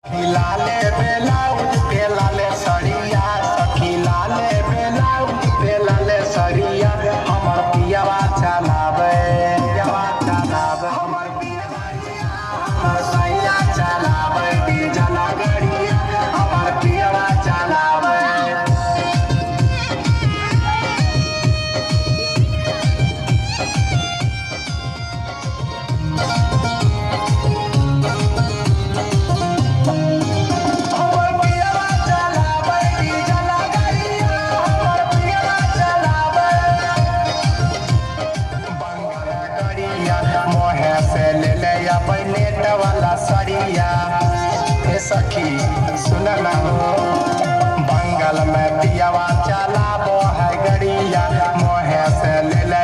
लाले ब्लाउज पे लाले सरिया, सखी लाले ब्लाउज पे लाले सरिया, हमर पियावा चलावे, हमर सैया चलावे डीजल गाड़िया, हमर पियावा चलावे। मोहे से ले ले नेट वाला सरिया, हे सखी सुन ना हो, बंगाल में पियावा चलाबो है गड़िया, मोहे से ले ले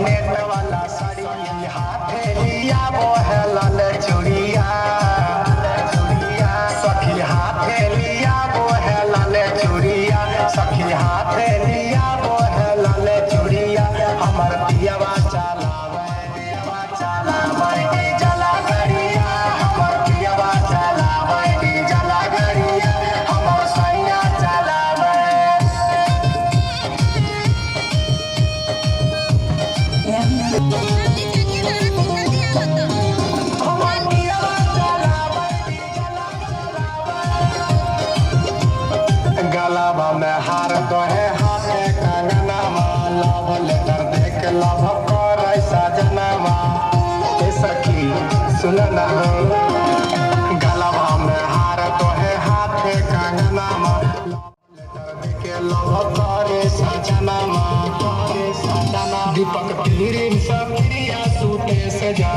नेट वाला सरिया, हाथे लियाबो है लाल चूड़िया, सखी हाथे लियाबो है लाल चूड़िया, सखी हाथे लियाबो है लाल चूड़िया, हमर पियावा चलावे डीजल गाड़िया, हमर पियावा चलावे डीजल गाड़िया, हमर सैया चलावे। हमर पियावा चलावे डीजल गाड़िया। गलावा में हार तो है, हाथे कंगनवा, लव लेटर देख लव करे सजनवा, सखी सुन ना हो, गलवा में हार तो है, हाथे कंगनवा, लेटर देके लव करे सजनवा, दीपक प्रिंस प्रिया सूटे से जा